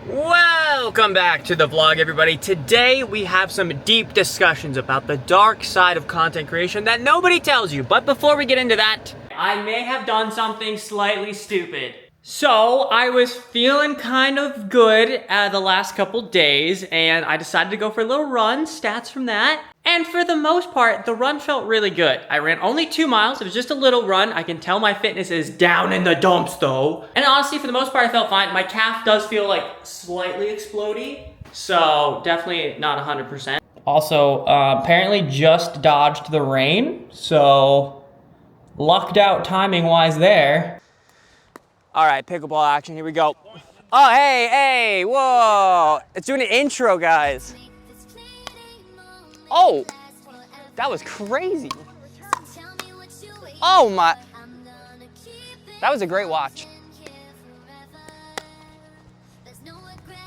Welcome back to the vlog, everybody. Today we have some deep discussions about the dark side of content creation that nobody tells you. But before we get into that, I may have done something slightly stupid. So I was feeling kind of good the last couple days, and I decided to go for a little run, stats from that. And for the most part, the run felt really good. I ran only 2 miles, it was just a little run. I can tell my fitness is down in the dumps though. And honestly, for the most part, I felt fine. My calf does feel like slightly explodey, so definitely not 100%. Also, apparently just dodged the rain, so lucked out timing-wise there. All right, pickleball action, here we go. Oh, hey, whoa. It's doing an intro, guys. Oh, that was crazy. Oh my, that was a great watch.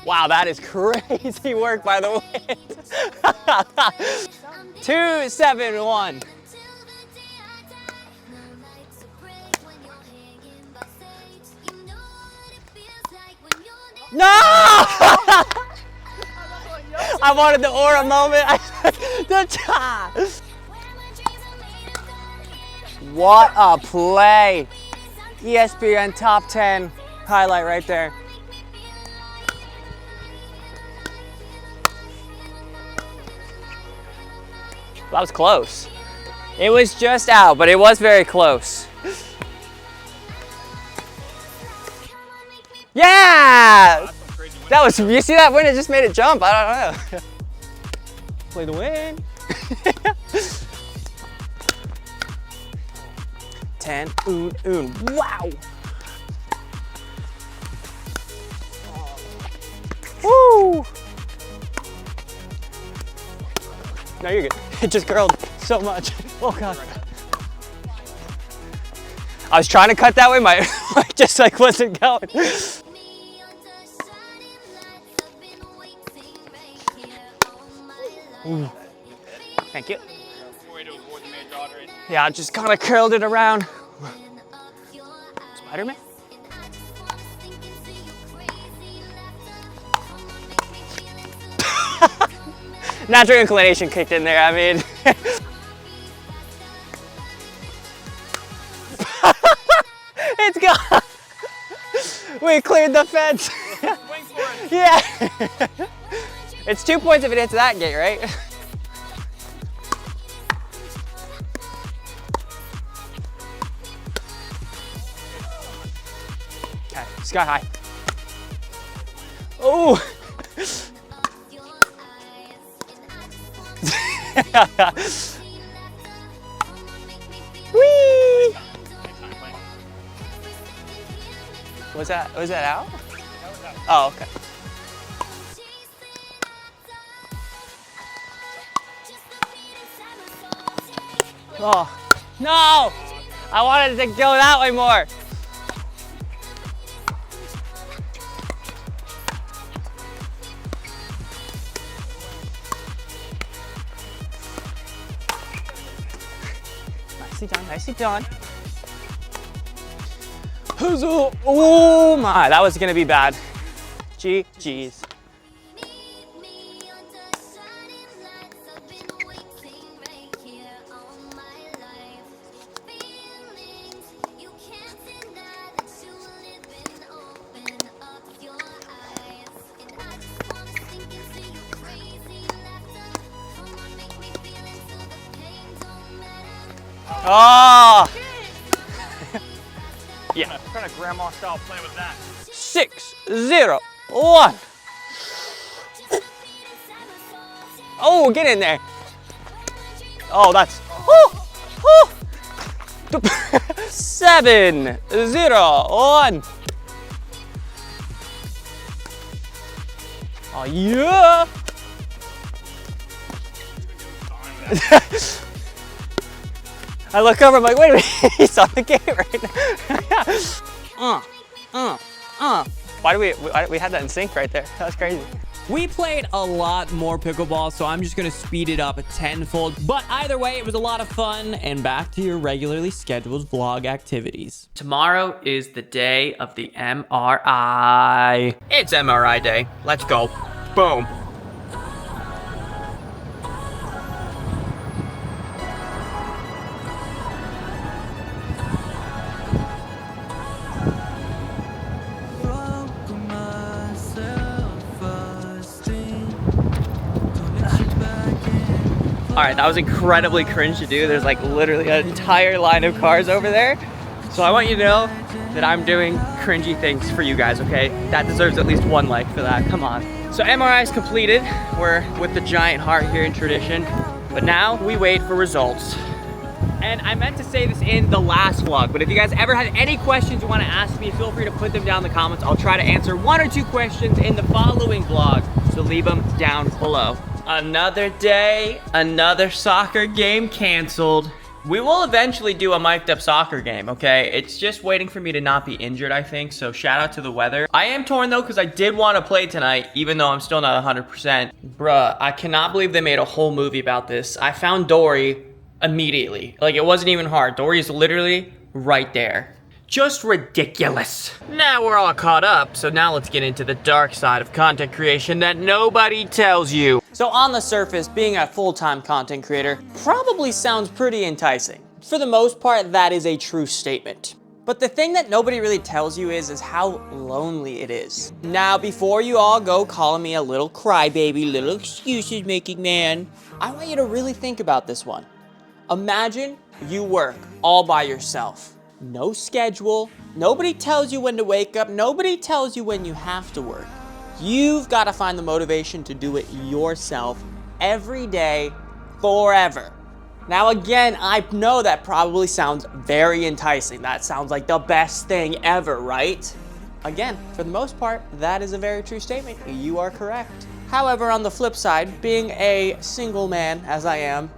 Wow, that is crazy work by the wind. 2-7-1. No! I wanted the aura moment. What a play. ESPN top 10 highlight right there. That was close. It was just out, but it was very close. Yeah! That was, you see that wind? It just made it jump. I don't know. Play the wind. 10, wow. Woo! No, you're good. It just curled so much. Oh God. I was trying to cut that way, my just like wasn't going. Ooh. Thank you. Yeah, I just kind of curled it around. Spider-Man? Natural inclination kicked in there, I mean. It's gone. We cleared the fence. Yeah. It's 2 points if it hits that gate, right? Okay, sky high. Oh. Whee! Was that out? Oh, okay. Oh, no! I wanted to go that way more. Nicely done, nicely done. Oh my, that was gonna be bad. GG's. Oh! Yeah. What kind of grandma style play was that? 6-0-1. Oh, get in there. Oh, that's. 7-0-1. Oh, yeah. I look over, I'm like, wait a minute, he's on the gate right now. Why do we had that in sync right there? That was crazy. We played a lot more pickleball, so I'm just gonna speed it up tenfold. But either way, it was a lot of fun, and back to your regularly scheduled vlog activities. Tomorrow is the day of the MRI. It's MRI day. Let's go. Boom. All right, that was incredibly cringe to do. There's like literally an entire line of cars over there. So I want you to know that I'm doing cringy things for you guys, okay? That deserves at least one like for that, come on. So MRI is completed. We're with the giant heart here in tradition, but now we wait for results. And I meant to say this in the last vlog, but if you guys ever had any questions you want to ask me, feel free to put them down in the comments. I'll try to answer 1 or 2 questions in the following vlog, so leave them down below. Another day, another soccer game canceled. We will eventually do a mic'd up soccer game, okay? It's just waiting for me to not be injured, I think, so shout out to the weather. I am torn though, because I did want to play tonight, even though I'm still not 100%. Bruh, I cannot believe they made a whole movie about this. I found Dory immediately. Like, it wasn't even hard. Dory is literally right there. Just ridiculous. Now we're all caught up, so now let's get into the dark side of content creation that nobody tells you. So on the surface, being a full-time content creator probably sounds pretty enticing. For the most part, that is a true statement. But the thing that nobody really tells you is how lonely it is. Now, before you all go calling me a little crybaby, little excuses making man, I want you to really think about this one. Imagine you work all by yourself. No schedule, nobody tells you when to wake up, nobody tells you when you have to work. You've got to find the motivation to do it yourself every day, forever. Now again, I know that probably sounds very enticing. That sounds like the best thing ever, right? Again, for the most part, that is a very true statement. You are correct. However, on the flip side, being a single man, as I am,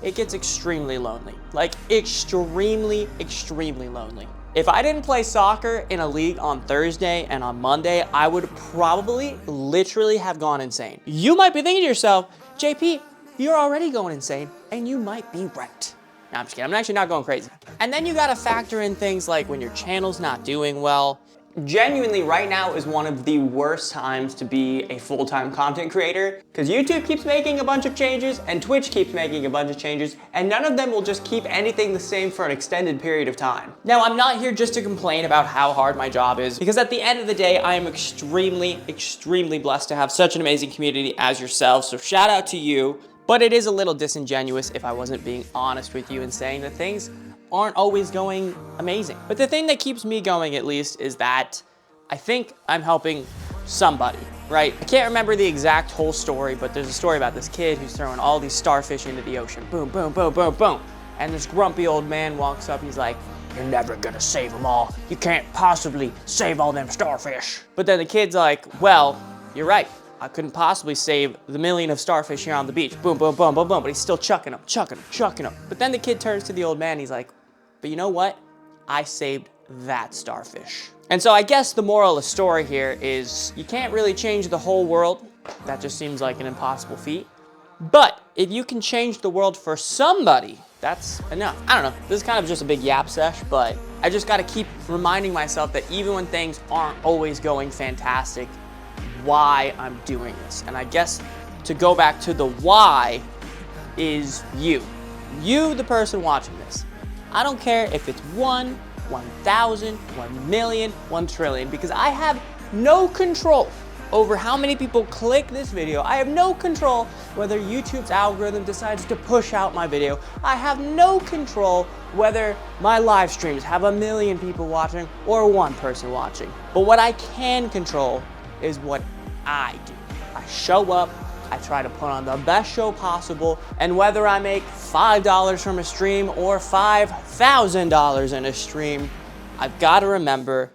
it gets extremely lonely. Like, extremely, extremely lonely. If I didn't play soccer in a league on Thursday and on Monday, I would probably literally have gone insane. You might be thinking to yourself, JP, you're already going insane, and you might be right. No, I'm just kidding, I'm actually not going crazy. And then you gotta factor in things like when your channel's not doing well. Genuinely, right now is one of the worst times to be a full-time content creator because YouTube keeps making a bunch of changes and Twitch keeps making a bunch of changes, and none of them will just keep anything the same for an extended period of time. Now, I'm not here just to complain about how hard my job is, because at the end of the day, I am extremely, extremely blessed to have such an amazing community as yourself, so shout out to you. But it is a little disingenuous if I wasn't being honest with you and saying that things aren't always going amazing. But the thing that keeps me going, at least, is that I think I'm helping somebody, right? I can't remember the exact whole story, but there's a story about this kid who's throwing all these starfish into the ocean. Boom, boom, boom, boom, boom. And this grumpy old man walks up, he's like, "You're never gonna save them all. You can't possibly save all them starfish." But then the kid's like, "Well, you're right. I couldn't possibly save the million of starfish here on the beach." Boom, boom, boom, boom, boom. But he's still chucking them, chucking them, chucking them. But then the kid turns to the old man, he's like, "But you know what? I saved that starfish." And so I guess the moral of the story here is you can't really change the whole world. That just seems like an impossible feat. But if you can change the world for somebody, that's enough. I don't know, this is kind of just a big yap sesh, but I just gotta keep reminding myself that even when things aren't always going fantastic, why I'm doing this. And I guess to go back to the why is you. You, the person watching this. I don't care if it's 1, 1,000, 1 million, 1 trillion, because I have no control over how many people click this video. I have no control whether YouTube's algorithm decides to push out my video. I have no control whether my live streams have 1 million people watching or 1 person watching. But what I can control is what I do. I show up, I try to put on the best show possible, and whether I make $5 from a stream or $5,000 in a stream, I've got to remember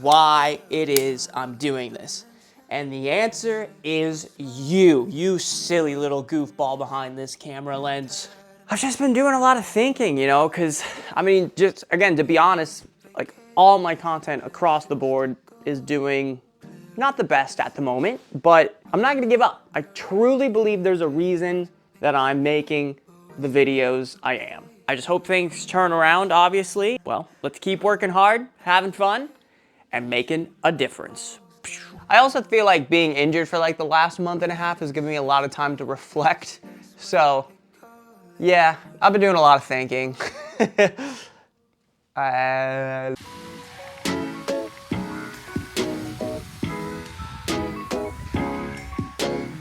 why it is I'm doing this. And the answer is you silly little goofball behind this camera lens. I've just been doing a lot of thinking, you know, because, I mean, just, again, to be honest, like, all my content across the board is doing not the best at the moment, but I'm not gonna give up. I truly believe there's a reason that I'm making the videos I am. I just hope things turn around, obviously. Well, let's keep working hard, having fun, and making a difference. I also feel like being injured for like the last month and a half has given me a lot of time to reflect. So, yeah, I've been doing a lot of thinking.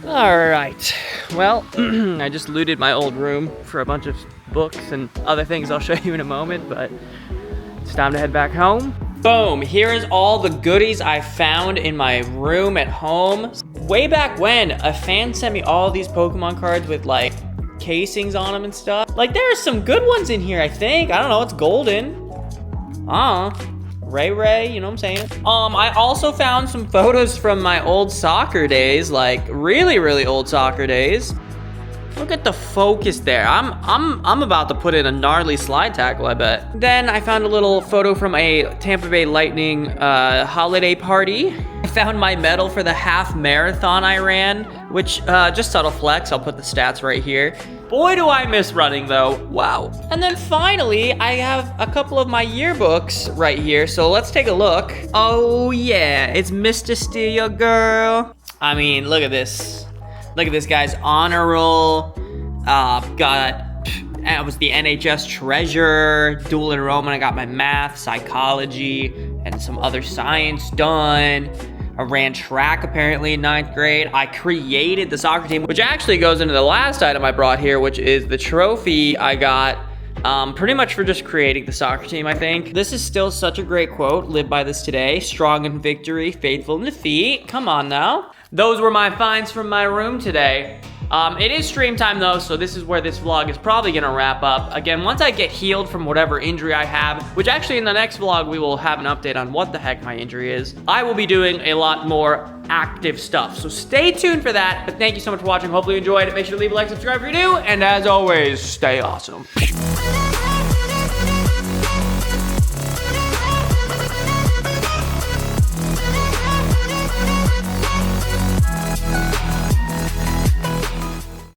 All right, well, I just looted my old room for a bunch of books and other things I'll show you in a moment, but it's time to head back home. Boom, here is all the goodies I found in my room at home. Way back when, a fan sent me all these Pokemon cards with like casings on them and stuff. Like there's some good ones in here, I think. I don't know, it's golden. Ray, you know what I'm saying? I also found some photos from my old soccer days, like really old soccer days. Look at the focus there. I'm about to put in a gnarly slide tackle, I bet. Then I found a little photo from a Tampa Bay Lightning holiday party. I found my medal for the half marathon I ran, which just subtle flex. I'll put the stats right here. Boy, do I miss running though. Wow. And then finally, I have a couple of my yearbooks right here. So let's take a look. Oh yeah, it's Mr. Steal Your Girl. I mean, look at this. Look at this, guys. Honor roll. I was the NHS treasure. Dual enrollment. I got my math, psychology, and some other science done. I ran track apparently in 9th grade. I created the soccer team, which actually goes into the last item I brought here, which is the trophy I got pretty much for just creating the soccer team, I think. This is still such a great quote. Live by this today. Strong in victory, faithful in defeat. Come on now. Those were my finds from my room today. It is stream time though, so this is where this vlog is probably gonna wrap up. Again, once I get healed from whatever injury I have, which actually in the next vlog we will have an update on what the heck my injury is, I will be doing a lot more active stuff. So stay tuned for that, but thank you so much for watching. Hopefully you enjoyed it. Make sure to leave a like, subscribe if you're new, and as always, stay awesome.